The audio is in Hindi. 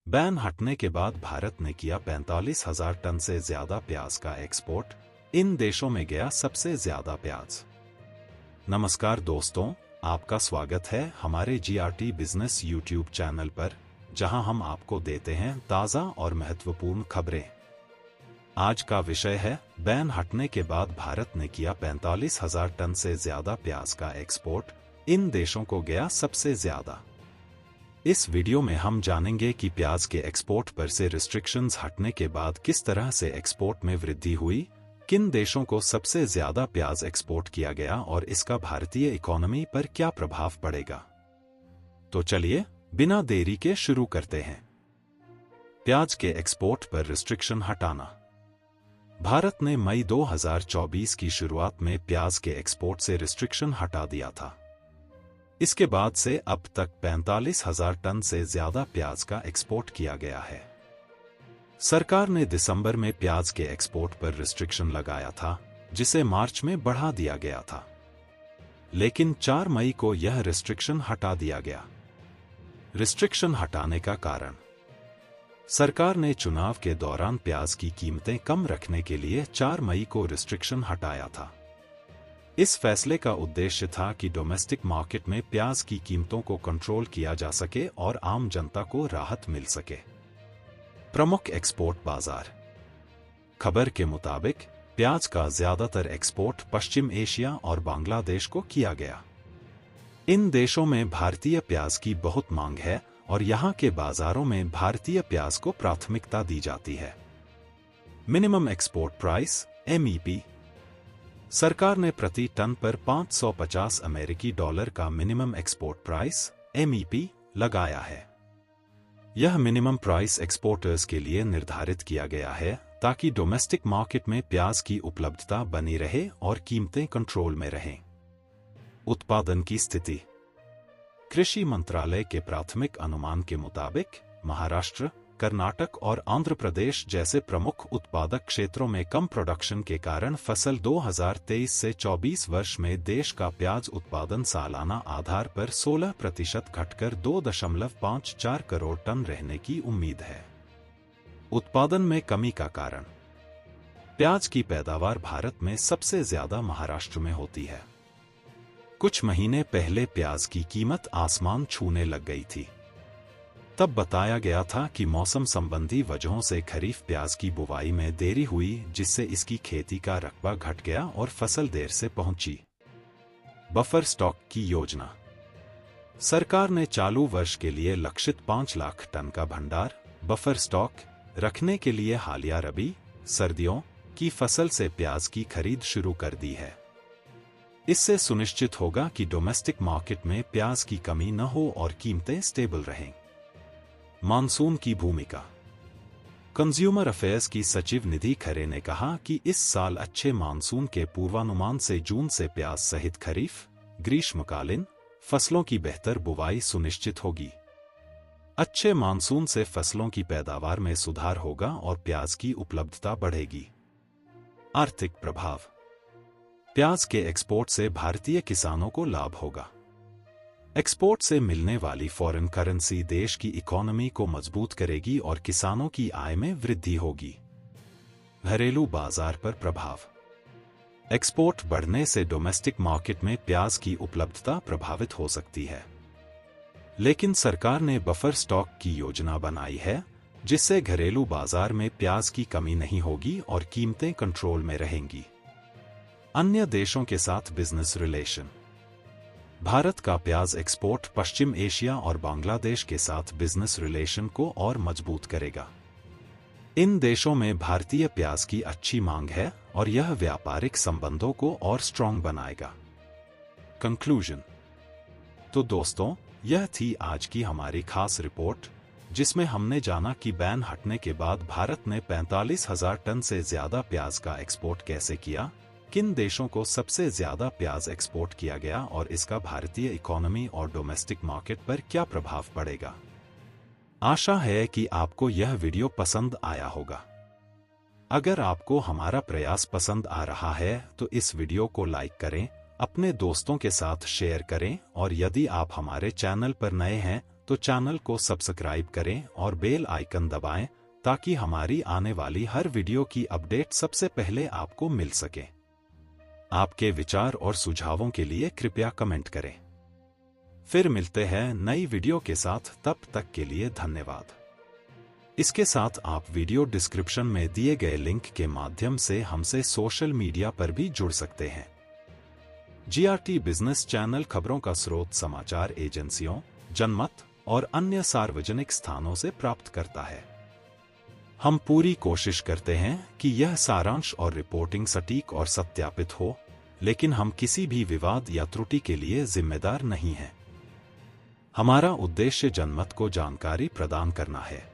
बैन हटने के बाद भारत ने किया 45,000 टन से ज्यादा प्याज का एक्सपोर्ट। इन देशों में गया सबसे ज्यादा प्याज। नमस्कार दोस्तों, आपका स्वागत है हमारे जीआरटी बिजनेस यूट्यूब चैनल पर, जहां हम आपको देते हैं ताज़ा और महत्वपूर्ण खबरें। आज का विषय है बैन हटने के बाद भारत ने किया 45,000 टन से ज्यादा प्याज का एक्सपोर्ट। इन देशों को गया सबसे ज्यादा। इस वीडियो में हम जानेंगे कि प्याज के एक्सपोर्ट पर से रिस्ट्रिक्शंस हटने के बाद किस तरह से एक्सपोर्ट में वृद्धि हुई, किन देशों को सबसे ज्यादा प्याज एक्सपोर्ट किया गया और इसका भारतीय इकोनॉमी पर क्या प्रभाव पड़ेगा। तो चलिए बिना देरी के शुरू करते हैं। प्याज के एक्सपोर्ट पर रिस्ट्रिक्शन हटाना। भारत ने मई 2024 की शुरुआत में प्याज के एक्सपोर्ट से रिस्ट्रिक्शन हटा दिया था। इसके बाद से अब तक 45,000 टन से ज्यादा प्याज का एक्सपोर्ट किया गया है। सरकार ने दिसंबर में प्याज के एक्सपोर्ट पर रिस्ट्रिक्शन लगाया था, जिसे मार्च में बढ़ा दिया गया था, लेकिन 4 मई को यह रिस्ट्रिक्शन हटा दिया गया। रिस्ट्रिक्शन हटाने का कारण: सरकार ने चुनाव के दौरान प्याज की कीमतें कम रखने के लिए 4 मई को रिस्ट्रिक्शन हटाया था। इस फैसले का उद्देश्य था कि डोमेस्टिक मार्केट में प्याज की कीमतों को कंट्रोल किया जा सके और आम जनता को राहत मिल सके। प्रमुख एक्सपोर्ट बाजार। खबर के मुताबिक प्याज का ज्यादातर एक्सपोर्ट पश्चिम एशिया और बांग्लादेश को किया गया। इन देशों में भारतीय प्याज की बहुत मांग है और यहां के बाजारों में भारतीय प्याज को प्राथमिकता दी जाती है। Minimum export price (MEP). सरकार ने प्रति टन पर 550 अमेरिकी डॉलर का मिनिमम एक्सपोर्ट प्राइस (MEP) लगाया है। यह मिनिमम प्राइस एक्सपोर्टर्स के लिए निर्धारित किया गया है ताकि डोमेस्टिक मार्केट में प्याज की उपलब्धता बनी रहे और कीमतें कंट्रोल में रहें। उत्पादन की स्थिति। कृषि मंत्रालय के प्राथमिक अनुमान के मुताबिक महाराष्ट्र, कर्नाटक और आंध्र प्रदेश जैसे प्रमुख उत्पादक क्षेत्रों में कम प्रोडक्शन के कारण फसल 2023 से 24 वर्ष में देश का प्याज उत्पादन सालाना आधार पर 16% घटकर 2.54 करोड़ टन रहने की उम्मीद है। उत्पादन में कमी का कारण: प्याज की पैदावार भारत में सबसे ज्यादा महाराष्ट्र में होती है। कुछ महीने पहले प्याज की कीमत आसमान छूने लग गई थी। तब बताया गया था कि मौसम संबंधी वजहों से खरीफ प्याज की बुवाई में देरी हुई, जिससे इसकी खेती का रकबा घट गया और फसल देर से पहुंची। बफर स्टॉक की योजना। सरकार ने चालू वर्ष के लिए लक्षित 5 लाख टन का भंडार बफर स्टॉक रखने के लिए हालिया रबी सर्दियों की फसल से प्याज की खरीद शुरू कर दी है। इससे सुनिश्चित होगा कि डोमेस्टिक मार्केट में प्याज की कमी न हो और कीमतें स्टेबल रहें। मानसून की भूमिका। कंज्यूमर अफेयर्स की सचिव निधि खरे ने कहा कि इस साल अच्छे मानसून के पूर्वानुमान से जून से प्याज सहित खरीफ, ग्रीष्मकालीन फसलों की बेहतर बुवाई सुनिश्चित होगी। अच्छे मानसून से फसलों की पैदावार में सुधार होगा और प्याज की उपलब्धता बढ़ेगी। आर्थिक प्रभाव। प्याज के एक्सपोर्ट से भारतीय किसानों को लाभ होगा। एक्सपोर्ट से मिलने वाली फॉरेन करेंसी देश की इकोनॉमी को मजबूत करेगी और किसानों की आय में वृद्धि होगी। घरेलू बाजार पर प्रभाव। एक्सपोर्ट बढ़ने से डोमेस्टिक मार्केट में प्याज की उपलब्धता प्रभावित हो सकती है, लेकिन सरकार ने बफर स्टॉक की योजना बनाई है, जिससे घरेलू बाजार में प्याज की कमी नहीं होगी और कीमतें कंट्रोल में रहेंगी। अन्य देशों के साथ बिजनेस रिलेशन। भारत का प्याज एक्सपोर्ट पश्चिम एशिया और बांग्लादेश के साथ बिजनेस रिलेशन को और मजबूत करेगा। इन देशों में भारतीय प्याज की अच्छी मांग है और यह व्यापारिक संबंधों को और स्ट्रॉन्ग बनाएगा। कंक्लूजन। तो दोस्तों, यह थी आज की हमारी खास रिपोर्ट, जिसमें हमने जाना कि बैन हटने के बाद भारत ने 45,000 टन से ज्यादा प्याज का एक्सपोर्ट कैसे किया, किन देशों को सबसे ज्यादा प्याज एक्सपोर्ट किया गया और इसका भारतीय इकोनॉमी और डोमेस्टिक मार्केट पर क्या प्रभाव पड़ेगा। आशा है कि आपको यह वीडियो पसंद आया होगा। अगर आपको हमारा प्रयास पसंद आ रहा है तो इस वीडियो को लाइक करें, अपने दोस्तों के साथ शेयर करें और यदि आप हमारे चैनल पर नए हैं तो चैनल को सब्सक्राइब करें और बेल आइकन दबाएं ताकि हमारी आने वाली हर वीडियो की अपडेट सबसे पहले आपको मिल सके। आपके विचार और सुझावों के लिए कृपया कमेंट करें। फिर मिलते हैं नई वीडियो के साथ, तब तक के लिए धन्यवाद। इसके साथ आप वीडियो डिस्क्रिप्शन में दिए गए लिंक के माध्यम से हमसे सोशल मीडिया पर भी जुड़ सकते हैं। जीआरटी बिजनेस चैनल खबरों का स्रोत समाचार एजेंसियों, जनमत और अन्य सार्वजनिक स्थानों से प्राप्त करता है। हम पूरी कोशिश करते हैं कि यह सारांश और रिपोर्टिंग सटीक और सत्यापित हो, लेकिन हम किसी भी विवाद या त्रुटि के लिए जिम्मेदार नहीं हैं। हमारा उद्देश्य जनमत को जानकारी प्रदान करना है।